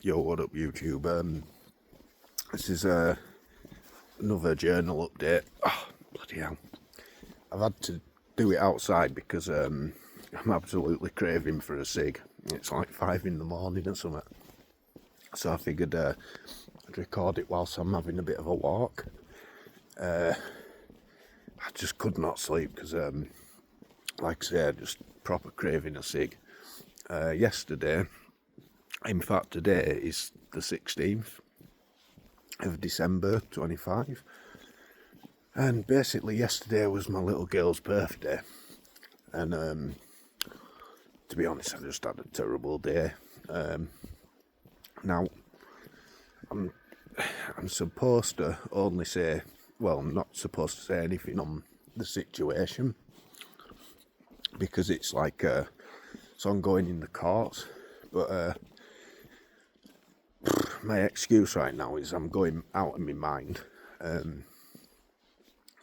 Yo, what up YouTube? This is another journal update. Oh, bloody hell. I've had to do it outside because I'm absolutely craving for a cig. It's like 5 in the morning or something. So I figured I'd record it whilst I'm having a bit of a walk. I just could not sleep because, like I say, just proper craving a cig. Yesterday, in fact today is the 16th of December 25, and basically yesterday was my little girl's birthday, and to be honest I just had a terrible day. Now I'm supposed to only say, well, I'm not supposed to say anything on the situation because it's like it's ongoing in the courts, but my excuse right now is I'm going out of my mind.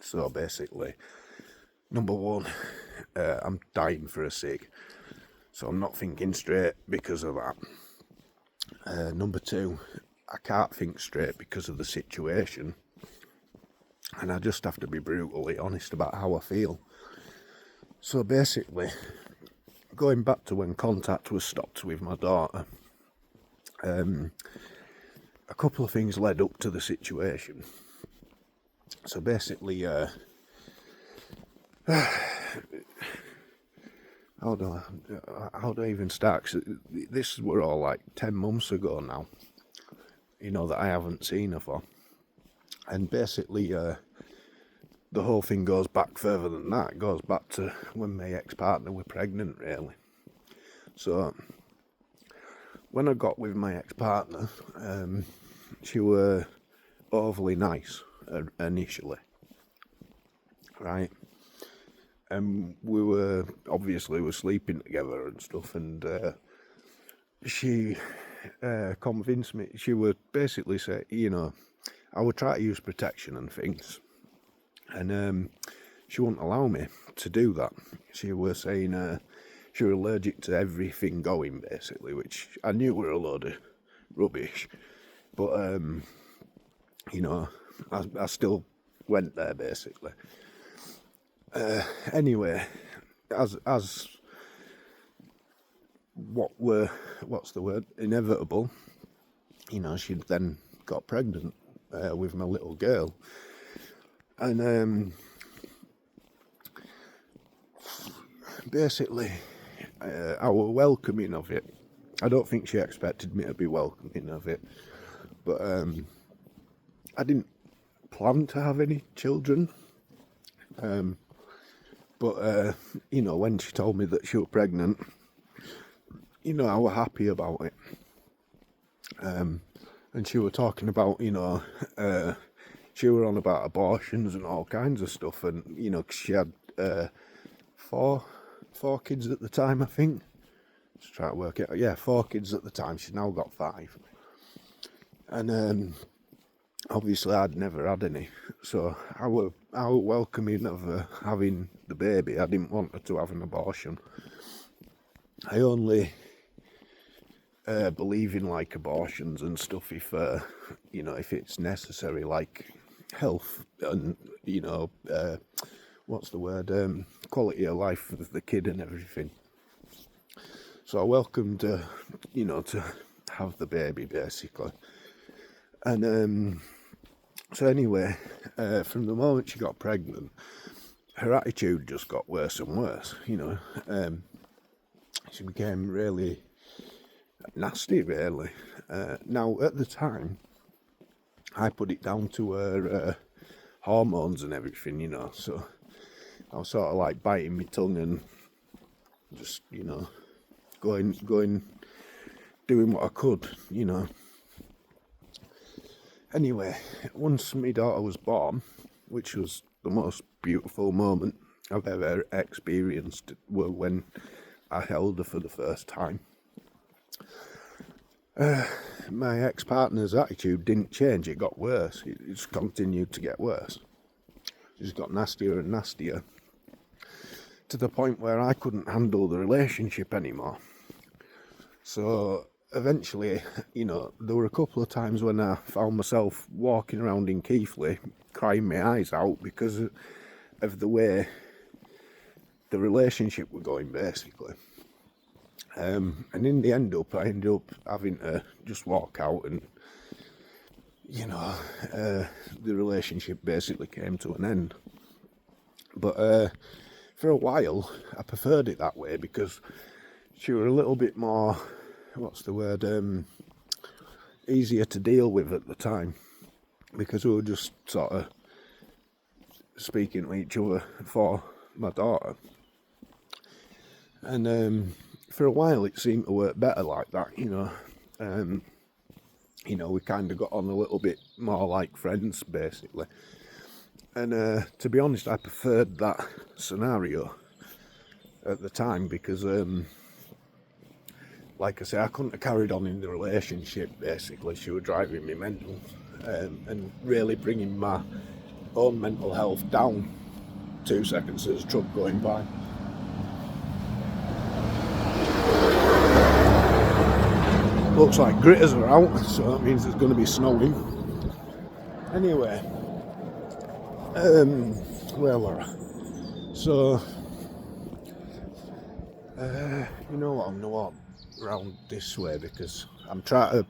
So basically, number one, I'm dying for a cig, so I'm not thinking straight because of that. Number two, I can't think straight because of the situation, and I just have to be brutally honest about how I feel. So basically, going back to when contact was stopped with my daughter, a couple of things led up to the situation. So basically, how do I even start? 'Cause this were all like 10 months ago now, that I haven't seen her for. And basically, the whole thing goes back further than that. It goes back to when my ex-partner was pregnant, really. So when I got with my ex-partner, she were overly nice initially, right? And we were sleeping together and stuff, and she convinced me. She would basically say, I would try to use protection and things, and she wouldn't allow me to do that. She was saying she was allergic to everything going, basically, which I knew were a load of rubbish, but I still went there, basically. Anyway, as what's the word, inevitable, she then got pregnant with my little girl, and basically our welcoming of it, I don't think she expected me to be welcoming of it, but I didn't plan to have any children, but when she told me that she was pregnant, I was happy about it. And she was talking about, she were on about abortions and all kinds of stuff, and 'cause she had four kids at the time, I think. Just try to work it out. Yeah, 4 kids at the time. She's now got 5, and obviously I'd never had any, so I was welcoming of her having the baby. I didn't want her to have an abortion. I only believe in like abortions and stuff if if it's necessary, like health and what's the word, quality of life for the kid and everything. So I welcomed her, to have the baby, basically. And so anyway, from the moment she got pregnant, her attitude just got worse and worse. She became really nasty, really. Now at the time, I put it down to her hormones and everything, so I was sort of like biting my tongue and just going doing what I could. Anyway, once my daughter was born, which was the most beautiful moment I've ever experienced, when I held her for the first time, my ex-partner's attitude didn't change. It got worse. It just continued to get worse. It just got nastier and nastier, to the point where I couldn't handle the relationship anymore. So eventually, there were a couple of times when I found myself walking around in Keighley crying my eyes out because of the way the relationship were going, basically. And in the end I ended up having to just walk out, and the relationship basically came to an end. But for a while I preferred it that way because she were a little bit more, easier to deal with at the time, because we were just sort of speaking to each other for my daughter. And for a while it seemed to work better like that, we kind of got on a little bit more like friends, basically. And to be honest, I preferred that scenario at the time because, like I say, I couldn't have carried on in the relationship, basically. She was driving me mental, and really bringing my own mental health down. 2 seconds, there's a truck going by. Looks like gritters are out, so that means there's going to be snowing. Anyway, where were I? So, you know what, I'm going to walk round this way because I'm trying to,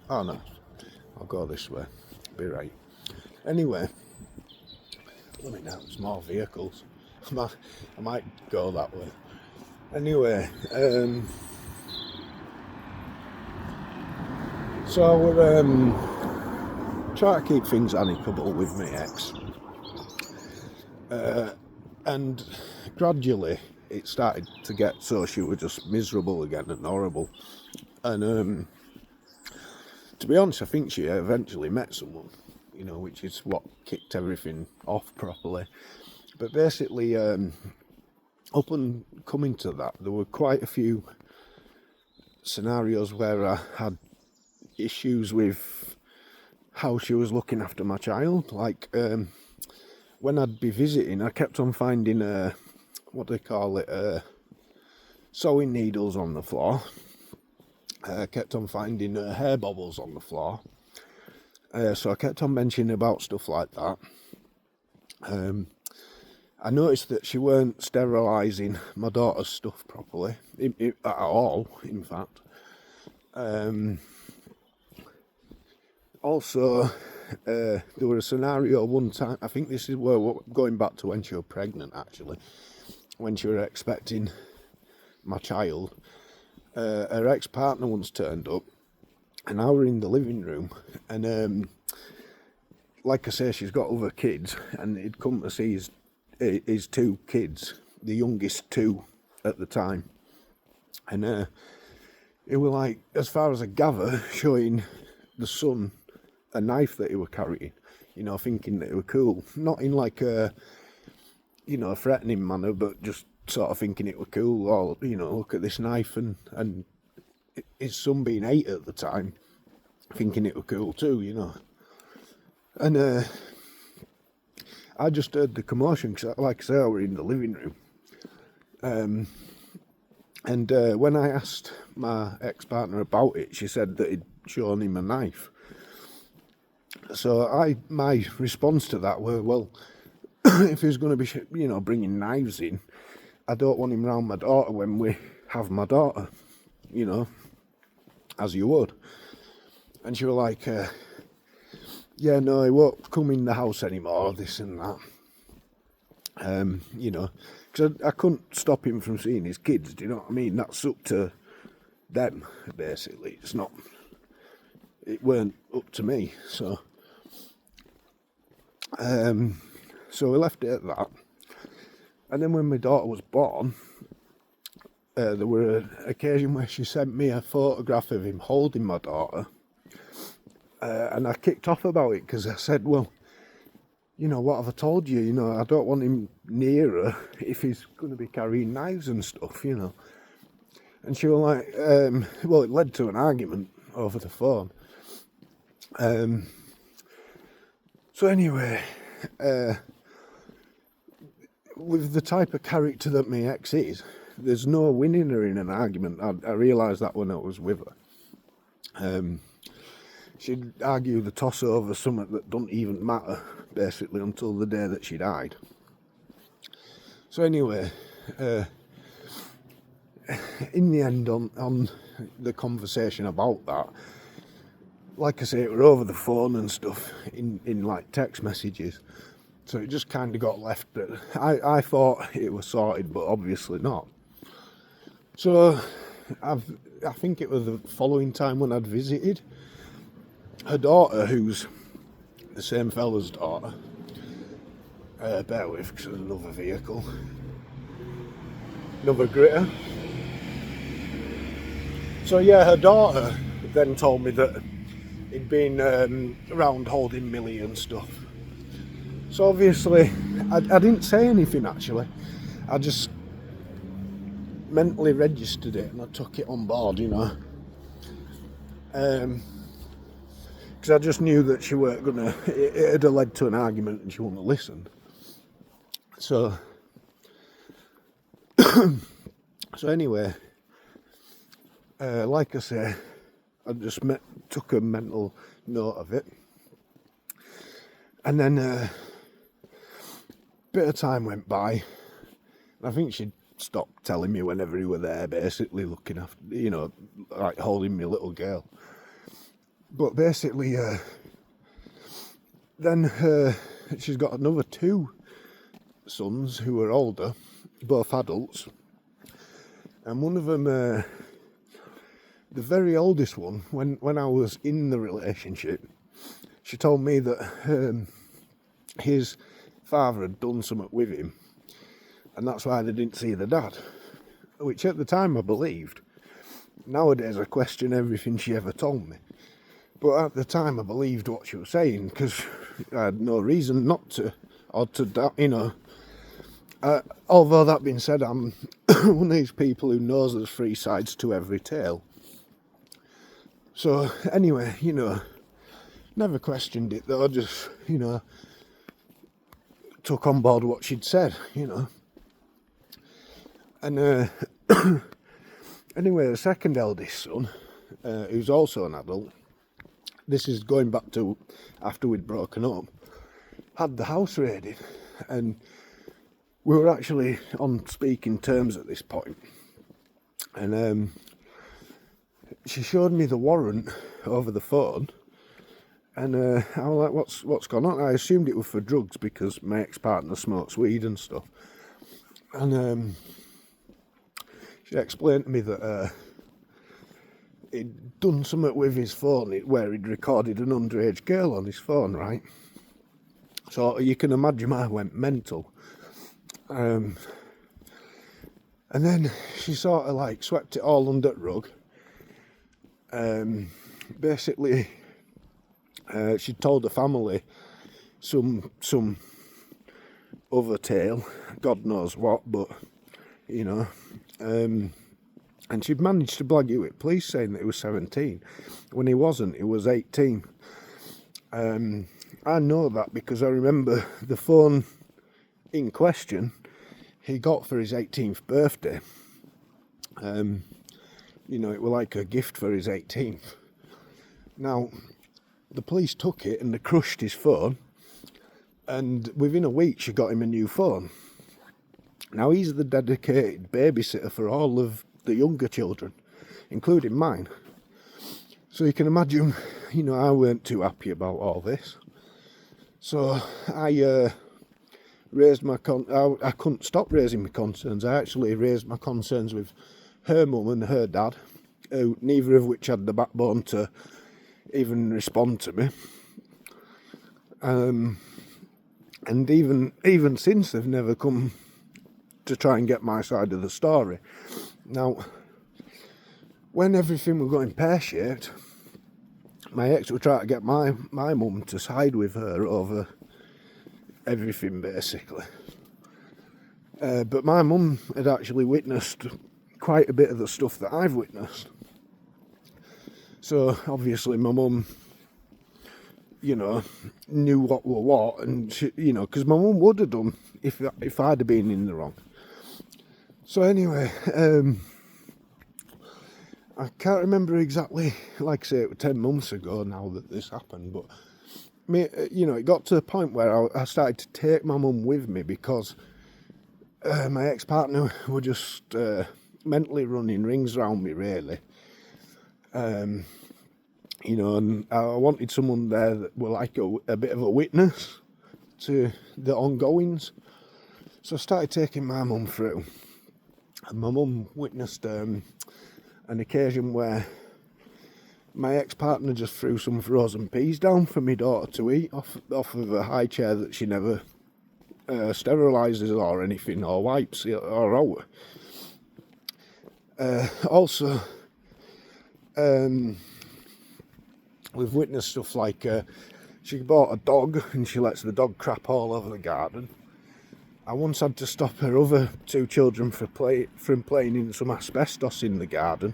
oh no, I'll go this way, be right. Anyway, let me know, there's more vehicles. I might go that way. Anyway, so we're trying to keep things amicable with my ex, and gradually it started to get so she was just miserable again and horrible. And to be honest, I think she eventually met someone, which is what kicked everything off properly. But basically, up and coming to that, there were quite a few scenarios where I had issues with how she was looking after my child. Like, when I'd be visiting, I kept on finding sewing needles on the floor. I kept on finding hair bobbles on the floor. So I kept on mentioning about stuff like that. I noticed that she weren't sterilising my daughter's stuff properly, at all, in fact. Also, there was a scenario one time, I think this is going back to when she was pregnant, actually, when she was expecting my child. Her ex-partner once turned up, and I were in the living room, and like I say, she's got other kids, and he'd come to see his 2 kids, the youngest 2 at the time, and it was like, as far as I gather, showing the son a knife that he was carrying, thinking that it was cool, not in like a threatening manner, but just sort of thinking it was cool, or look at this knife, and his son being 8 at the time, thinking it was cool too, and I just heard the commotion, because like I say, I were in the living room, and when I asked my ex-partner about it, she said that he'd shown him a knife. So my response to that were, well, if he's going to be, bringing knives in, I don't want him round my daughter when we have my daughter, as you would. And she was like, yeah, no, he won't come in the house anymore, this and that. Because I couldn't stop him from seeing his kids, do you know what I mean? That's up to them, basically. It weren't up to me, so we left it at that. And then when my daughter was born, there were an occasion where she sent me a photograph of him holding my daughter, and I kicked off about it because I said, well, what have I told you? I don't want him near her if he's going to be carrying knives and stuff, And she was like, well, it led to an argument over the phone. So anyway, with the type of character that my ex is, there's no winning her in an argument. I realised that when I was with her. She'd argue the toss over something that don't even matter, basically, until the day that she died. So anyway, in the end, on the conversation about that, like I say, it were over the phone and stuff, in like text messages. So it just kind of got left that I thought it was sorted, but obviously not. So I think it was the following time when I'd visited her daughter, who's the same fella's daughter. Bear with, because there's another vehicle. Another gritter. So yeah, her daughter then told me that he'd been around holding Millie and stuff. So obviously, I didn't say anything actually. I just mentally registered it and I took it on board, you know. Because I just knew that she weren't gonna, it had led to an argument and she wouldn't listen. So, so anyway, like I say, I just took a mental note of it. And then a bit of time went by. I think she'd stopped telling me whenever he were there, basically looking after, you know, like holding me little girl. But basically, then she's got another 2 sons who are older, both adults. And one of them, the very oldest one, when I was in the relationship, she told me that his father had done something with him, and that's why they didn't see the dad, which at the time I believed. Nowadays I question everything she ever told me, but at the time I believed what she was saying, because I had no reason not to, or to doubt, you know. Although that being said, I'm one of these people who knows there's 3 sides to every tale. So anyway, you know, never questioned it though, just, you know, took on board what she'd said, you know. And anyway, the second eldest son, who's also an adult, this is going back to after we'd broken up, had the house raided, and we were actually on speaking terms at this point. And she showed me the warrant over the phone, and I was like, what's going on? I assumed it was for drugs because my ex-partner smokes weed and stuff. And she explained to me that he'd done something with his phone where he'd recorded an underage girl on his phone, right? So you can imagine I went mental. And then she sort of like swept it all under the rug. Basically, she told the family some other tale, God knows what, but you know, and she'd managed to blag it with police saying that he was 17 when he wasn't. He was 18. I know that because I remember the phone in question he got for his 18th birthday. You know, it was like a gift for his 18th. Now, the police took it and they crushed his phone, and within a week she got him a new phone. Now, he's the dedicated babysitter for all of the younger children, including mine. So you can imagine, you know, I weren't too happy about all this. So I raised my I couldn't stop raising my concerns. I actually raised my concerns with her mum and her dad, who neither of which had the backbone to even respond to me. And even since, they've never come to try and get my side of the story. Now, when everything was going pear-shaped, my ex would try to get my mum to side with her over everything, basically. But my mum had actually witnessed quite a bit of the stuff that I've witnessed. So obviously my mum, you know, knew what were what, and she, you know, because my mum would have done if I'd have been in the wrong. So anyway, I can't remember exactly, like I say, it was 10 months ago now that this happened, but it got to the point where I started to take my mum with me because my ex-partner were just mentally running rings around me, really. And I wanted someone there that were like a bit of a witness to the ongoings. So I started taking my mum through, and my mum witnessed an occasion where my ex-partner just threw some frozen peas down for my daughter to eat off of a high chair that she never sterilises or anything, or wipes or out. Also, we've witnessed stuff like she bought a dog and she lets the dog crap all over the garden. I once had to stop her other two children from playing in some asbestos in the garden.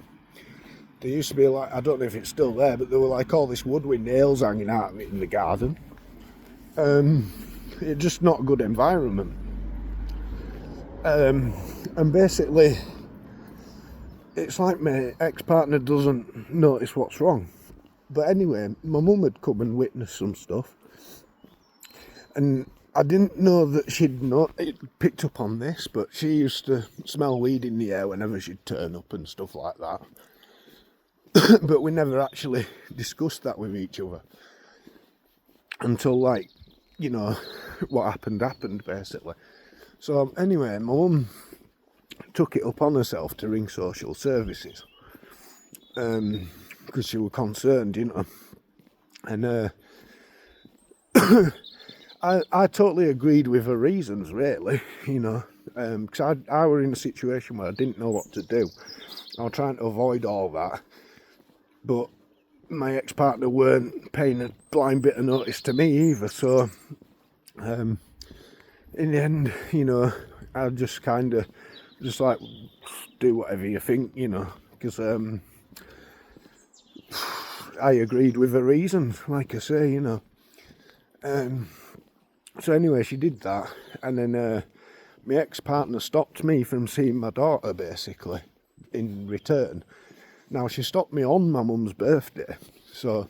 There used to be, like, I don't know if it's still there, but there were like all this wood with nails hanging out of it in the garden. It's just not a good environment. And basically, it's like my ex-partner doesn't notice what's wrong. But anyway, my mum had come and witnessed some stuff, and I didn't know that she'd picked up on this, but she used to smell weed in the air whenever she'd turn up and stuff like that. But we never actually discussed that with each other until, like, what happened basically. So anyway, my mum took it upon herself to ring social services because she was concerned, and I totally agreed with her reasons, really, because I were in a situation where I didn't know what to do. I was trying to avoid all that, but my ex-partner weren't paying a blind bit of notice to me either, so in the end, I just kind of just like, do whatever you think, because I agreed with her reasons, like I say, so anyway, she did that, and then my ex-partner stopped me from seeing my daughter, basically, in return. Now, she stopped me on my mum's birthday, so,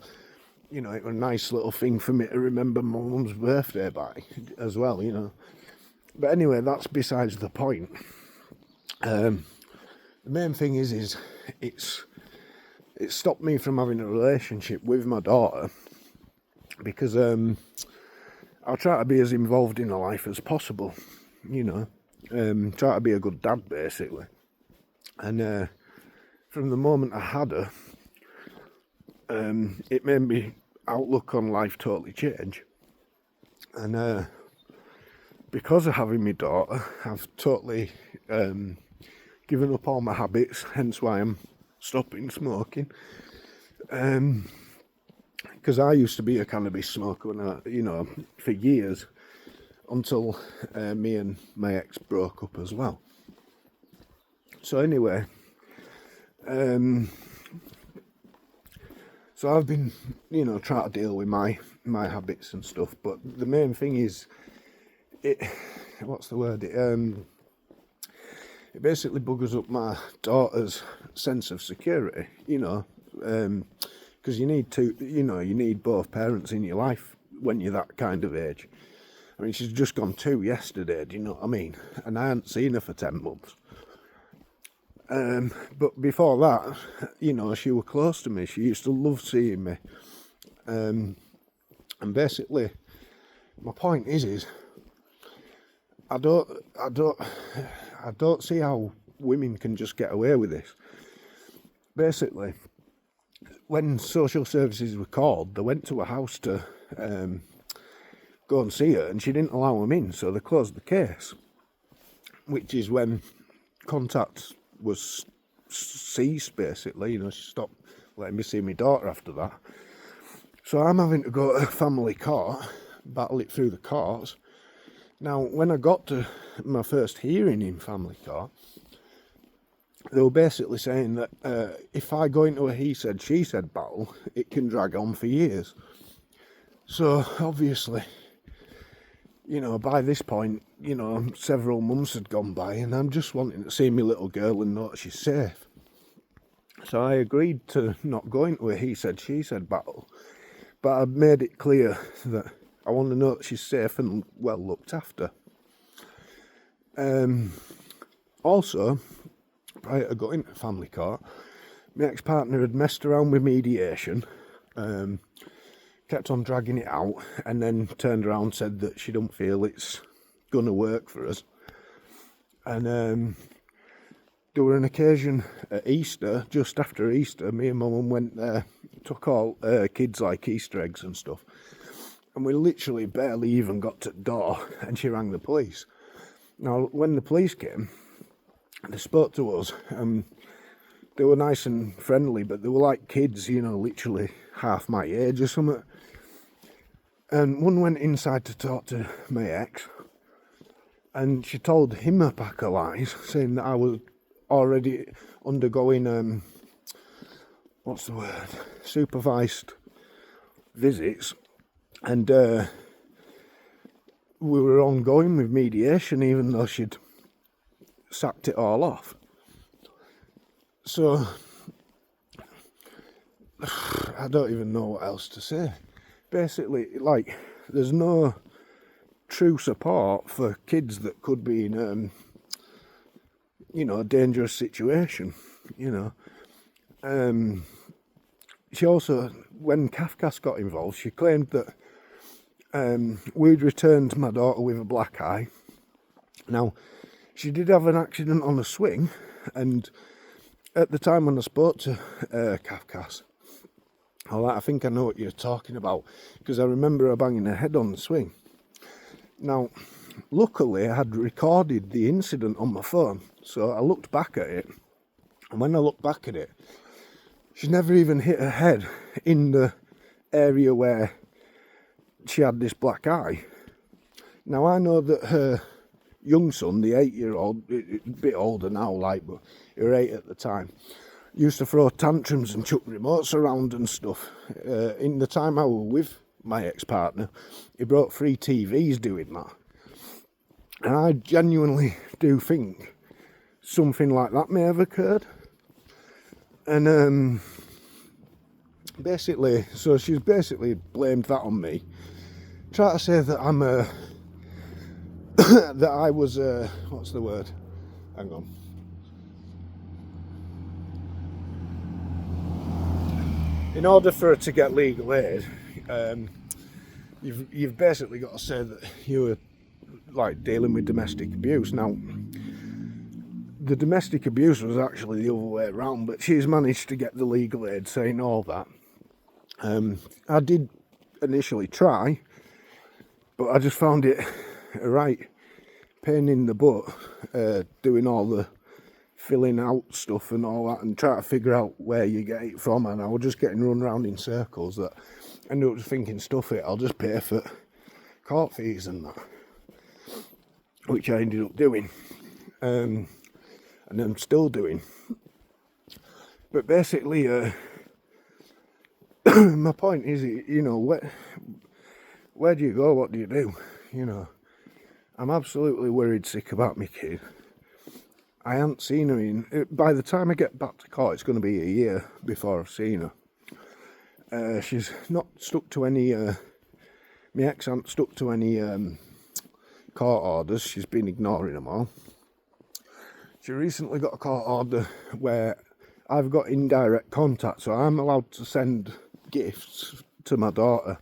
it was a nice little thing for me to remember my mum's birthday by, as well, But anyway, that's besides the point. The main thing is it stopped me from having a relationship with my daughter, because I'll try to be as involved in her life as possible, try to be a good dad, basically. And from the moment I had her, it made me outlook on life totally change. And because of having my daughter, I've totally given up all my habits, hence why I'm stopping smoking. Because I used to be a cannabis smoker when for years, until me and my ex broke up as well. So anyway, so I've been, trying to deal with my habits and stuff, but the main thing is, it basically buggers up my daughter's sense of security, because you need both parents in your life when you're that kind of age. I mean, she's just gone 2 yesterday, do you know what I mean? And I hadn't seen her for 10 months. But before that, she was close to me. She used to love seeing me. And basically, my point is I don't see how women can just get away with this. Basically, when social services were called, they went to a house to go and see her, and she didn't allow them in, so they closed the case, which is when contact was ceased, basically. She stopped letting me see my daughter after that. So I'm having to go to family court, battle it through the courts. Now, when I got to my first hearing in family court, they were basically saying that if I go into a he said, she said battle, it can drag on for years. So, obviously, by this point, several months had gone by, and I'm just wanting to see my little girl and know that she's safe. So I agreed to not go into a he said, she said battle, but I made it clear that I want to know that she's safe and well looked after. Also, prior to going to family court, my ex-partner had messed around with mediation, kept on dragging it out, and then turned around and said that she don't feel it's going to work for us. And there were an occasion at Easter, just after Easter, me and my mum went there, took all kids like Easter eggs and stuff, and we literally barely even got to the door, and she rang the police. Now, when the police came, they spoke to us, they were nice and friendly, but they were like kids, you know, literally half my age or something. And one went inside to talk to my ex, and she told him a pack of lies, saying that I was already undergoing, supervised visits, and we were ongoing with mediation, even though she'd sacked it all off. So, I don't even know what else to say. Basically, like, there's no true support for kids that could be in, a dangerous situation, She also, when Kafkas got involved, she claimed that we'd returned my daughter with a black eye. Now, she did have an accident on a swing, and at the time when I spoke to Kafkas, I think I know what you're talking about, because I remember her banging her head on the swing. Now, luckily I had recorded the incident on my phone, so I looked back at it, and when I looked back at it, she never even hit her head in the area where she had this black eye. Now, I know that her young son, the 8-year-old, a bit older now, but he was 8 at the time, used to throw tantrums and chuck remotes around and stuff. In the time I was with my ex-partner, he brought 3 TVs doing that. And I genuinely do think something like that may have occurred. And so she's basically blamed that on me. Try to say that I'm that I was what's the word? Hang on. In order for her to get legal aid, you've basically got to say that you were like dealing with domestic abuse. Now, the domestic abuse was actually the other way around, but she's managed to get the legal aid saying all that. I did initially try, but I just found it a right pain in the butt doing all the filling out stuff and all that and trying to figure out where you get it from, and I was just getting run around in circles that I ended up thinking, stuff it, I'll just pay for court fees and that, which I ended up doing, and I'm still doing. But basically, my point is, where do you go, what do you do? I'm absolutely worried sick about my kid. I haven't seen her by the time I get back to court, it's going to be a year before I've seen her. She's not stuck to any, my ex hasn't stuck to any court orders. She's been ignoring them all. She recently got a court order where I've got indirect contact, so I'm allowed to send gifts to my daughter,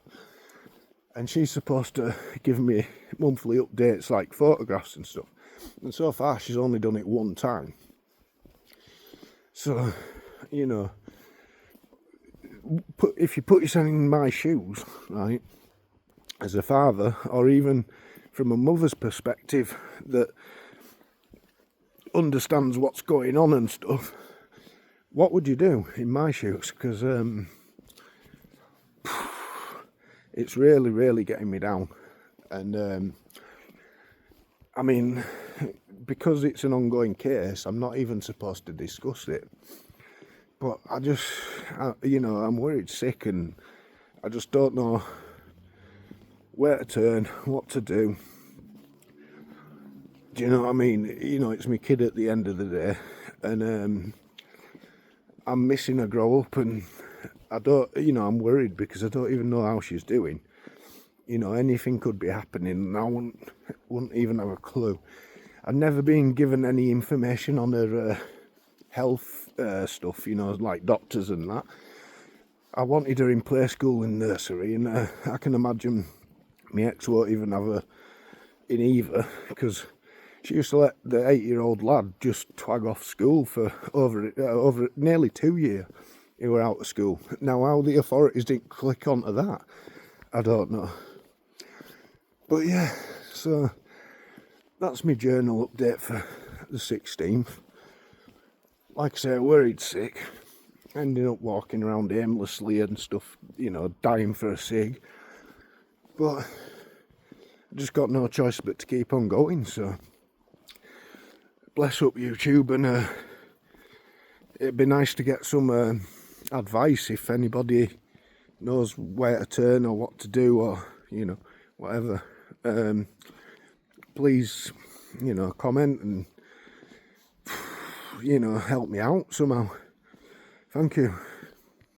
and she's supposed to give me monthly updates like photographs and stuff. And so far, she's only done it one time. So, if you put yourself in my shoes, right, as a father, or even from a mother's perspective that understands what's going on and stuff, what would you do in my shoes? Because it's really, really getting me down. And because it's an ongoing case, I'm not even supposed to discuss it. But I'm worried sick, and I just don't know where to turn, what to do. Do you know what I mean? It's my kid at the end of the day, and I'm missing her grow up, and I don't, I'm worried because I don't even know how she's doing. Anything could be happening, and I wouldn't even have a clue. I've never been given any information on her health stuff, like doctors and that. I wanted her in play school and nursery, and I can imagine my ex won't even have her in either, because she used to let the 8-year-old lad just twag off school for over nearly 2 years. He were out of school. Now, how the authorities didn't click onto that, I don't know. But yeah, so that's my journal update for the 16th. Like I say, worried sick. Ending up walking around aimlessly and stuff, dying for a cig. But I just got no choice but to keep on going, so bless up YouTube, and it'd be nice to get some advice if anybody knows where to turn or what to do, or whatever. Please, comment and help me out somehow. Thank you.